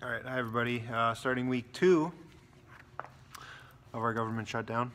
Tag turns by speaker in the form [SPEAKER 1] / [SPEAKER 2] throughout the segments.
[SPEAKER 1] All right, hi everybody. Starting week 2 of our government shutdown.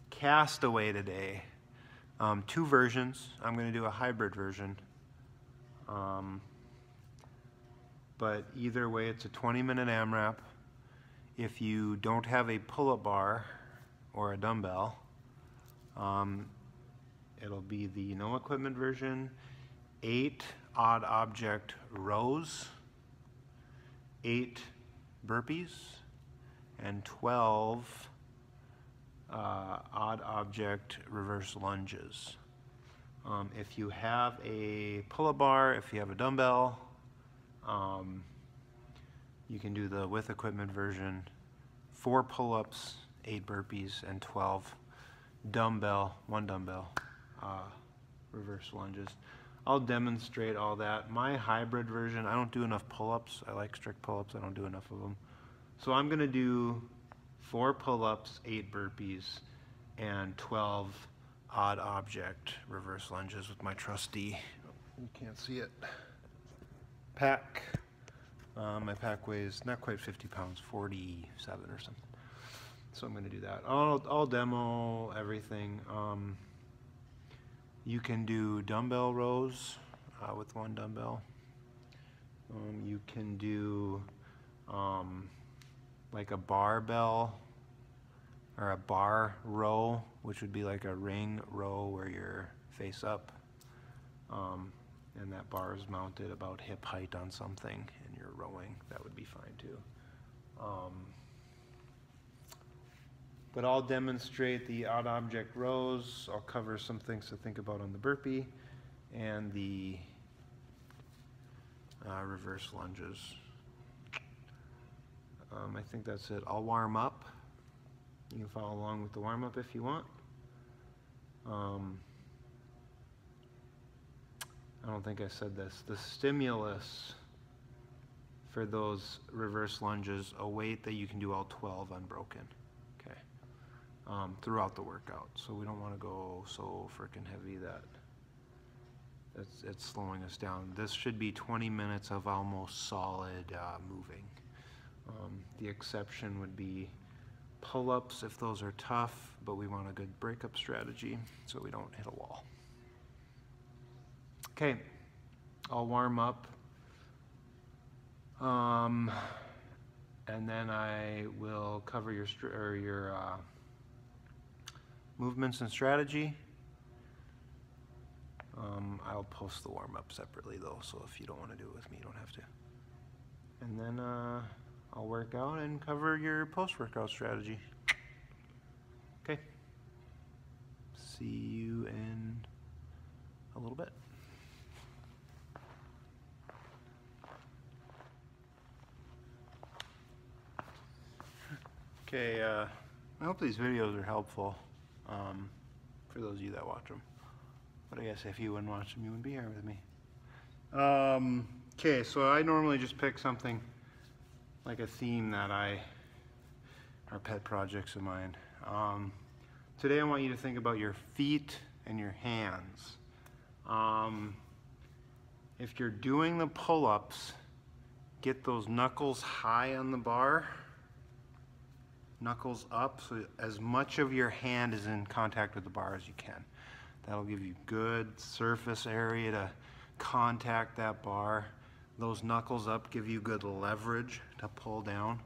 [SPEAKER 1] Castaway today. 2 versions. I'm going to do a hybrid version. But either way, it's a 20-minute AMRAP. If you don't have a pull-up bar or a dumbbell, it'll be the no equipment version. 8 odd object rows, 8 burpees, and 12 odd object reverse lunges. If you have a pull-up bar, if you have a dumbbell, you can do the with equipment version. 4 pull-ups, 8 burpees, and 12 dumbbell, 1 dumbbell reverse lunges. I'll demonstrate all that. My hybrid version, I don't do enough pull-ups. I like strict pull-ups. I don't do enough of them. So I'm going to do 4 pull-ups, 8 burpees, and 12 odd object reverse lunges with my trusty, you can't see it, pack. My pack weighs not quite 50 pounds, 47 or something. So I'm going to do that. I'll demo everything. You can do dumbbell rows with 1 dumbbell. You can do like a barbell or a bar row, which would be like a ring row where you're face up, and that bar is mounted about hip height on something and you're rowing. That would be fine too. But I'll demonstrate the odd object rows. I'll cover some things to think about on the burpee and the reverse lunges. I think that's it. I'll warm up. You can follow along with the warm up if you want. I don't think I said this. The stimulus for those reverse lunges, a weight that you can do all 12 unbroken. Okay. Throughout the workout. So we don't want to go so freaking heavy that it's slowing us down. This should be 20 minutes of almost solid moving. The exception would be pull-ups if those are tough, but we want a good breakup strategy so we don't hit a wall. Okay, I'll warm up. And then I will cover your movements and strategy. I'll post the warm-up separately though, so if you don't want to do it with me, you don't have to. And then I'll work out and cover your post-workout strategy. Okay. See you in a little bit. Okay, I hope these videos are helpful for those of you that watch them. But I guess if you wouldn't watch them, you wouldn't be here with me. Okay, so I normally just pick something like a theme that are pet projects of mine. Today I want you to think about your feet and your hands. If you're doing the pull-ups, get those knuckles high on the bar, knuckles up, so as much of your hand is in contact with the bar as you can. That'll give you good surface area to contact that bar. Those knuckles up give you good leverage to pull down.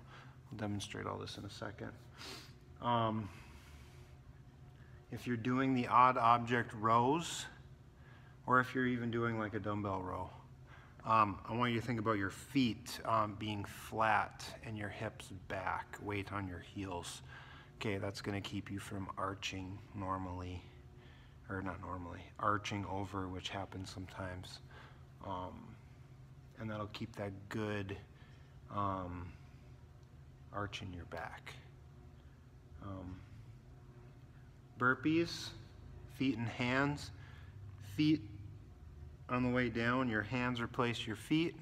[SPEAKER 1] I'll demonstrate all this in a second. If you're doing the odd object rows, or if you're even doing like a dumbbell row, I want you to think about your feet being flat and your hips back, weight on your heels. Okay, that's going to keep you from arching normally, or not normally, arching over, which happens sometimes. And that'll keep that good arch in your back. Burpees, feet and hands. Feet on the way down, your hands replace your feet.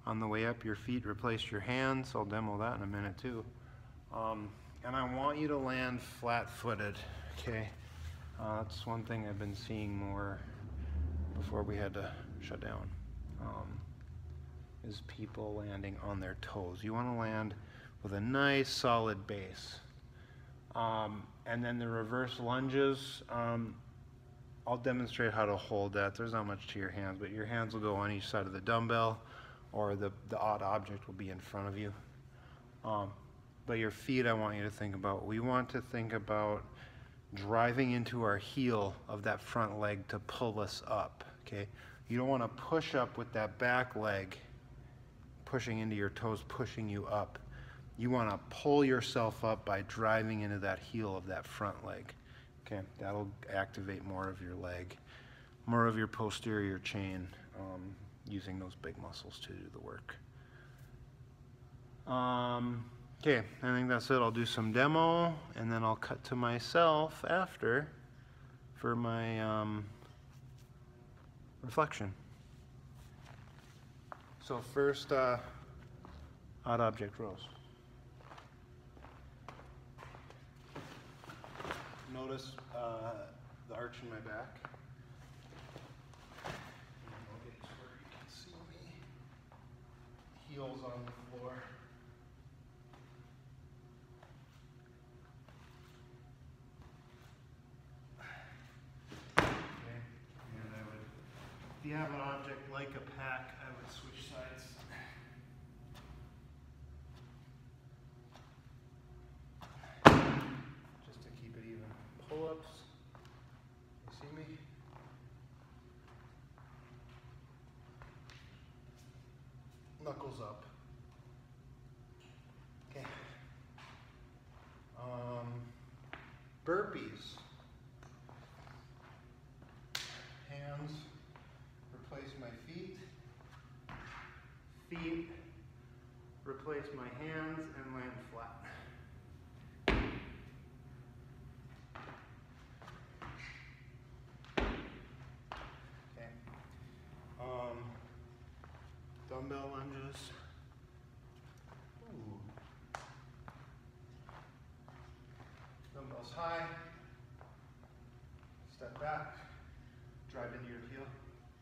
[SPEAKER 1] On the way up, your feet replace your hands. I'll demo that in a minute too. And I want you to land flat-footed, okay? That's one thing I've been seeing more before we had to shut down. is people landing on their toes. You want to land with a nice solid base. And then the reverse lunges, I'll demonstrate how to hold that. There's not much to your hands, but your hands will go on each side of the dumbbell, or the odd object will be in front of you. But your feet, I want you to think about. We want to think about driving into our heel of that front leg to pull us up, okay? You don't want to push up with that back leg pushing into your toes, pushing you up. You want to pull yourself up by driving into that heel of that front leg. Okay, that'll activate more of your leg, more of your posterior chain, using those big muscles to do the work. Okay, I think that's it. I'll do some demo, and then I'll cut to myself after for my reflection. So first, odd object rows. Notice the arch in my back. I'll get to where you can see me. Heels on the floor. Okay. And I would, if you have an object like a pack, I would switch sides. Pull-ups. You see me? Knuckles up. Okay. Burpees. Hands replace my feet. Feet replace my hands and land flat. Dumbbell lunges. Ooh. Dumbbells high. Step back. Drive into your heel.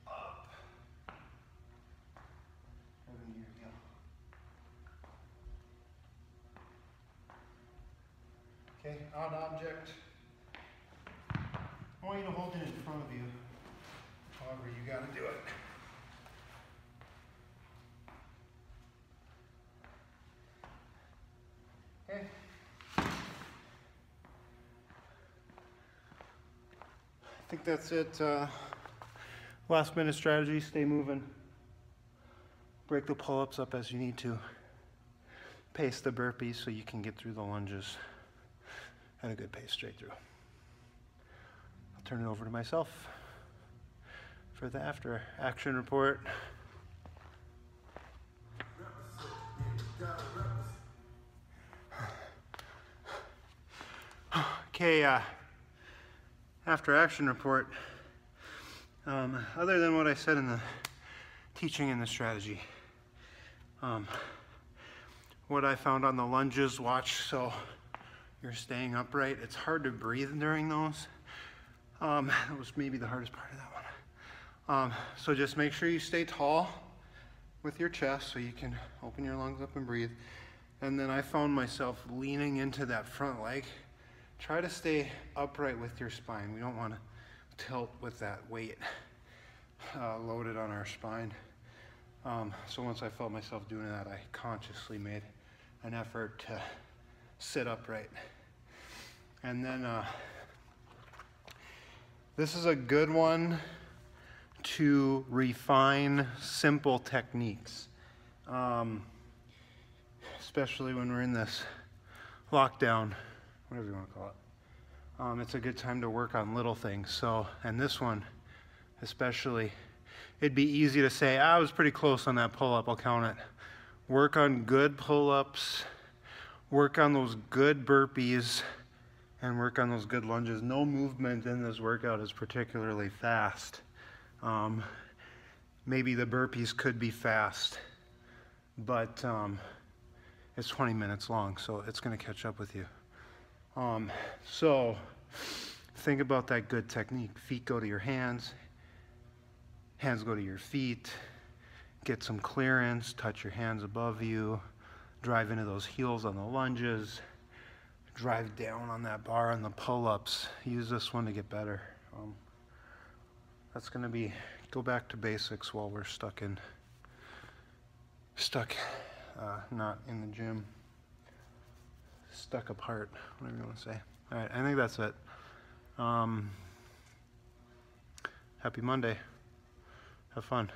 [SPEAKER 1] Up. Drive into your heel. Okay, odd object. I want you to hold it in front of you. However, you got to do it. Okay. I think that's it. Last minute strategy, stay moving. Break the pull-ups up as you need to. Pace the burpees so you can get through the lunges at a good pace straight through. I'll turn it over to myself for the after action report. Okay, after action report, other than what I said in the teaching and the strategy, what I found on the lunges, watch so you're staying upright. It's hard to breathe during those. That was maybe the hardest part of that one. So just make sure you stay tall with your chest so you can open your lungs up and breathe. And then I found myself leaning into that front leg. Try to stay upright with your spine. We don't want to tilt with that weight loaded on our spine. So once I felt myself doing that, I consciously made an effort to sit upright. And then this is a good one to refine simple techniques, especially when we're in this lockdown, whatever you want to call it. It's a good time to work on little things. So, and this one especially, it'd be easy to say, I was pretty close on that pull-up, I'll count it. Work on good pull-ups, work on those good burpees, and work on those good lunges. No movement in this workout is particularly fast. Maybe the burpees could be fast, but it's 20 minutes long, so it's going to catch up with you. So think about that good technique. Feet go to your hands, hands go to your feet, get some clearance, touch your hands above you, drive into those heels on the lunges, drive down on that bar on the pull-ups. Use this one to get better. That's going to be, go back to basics while we're not in the gym, stuck apart, whatever you want to say. All right, I think that's it. Happy Monday. Have fun.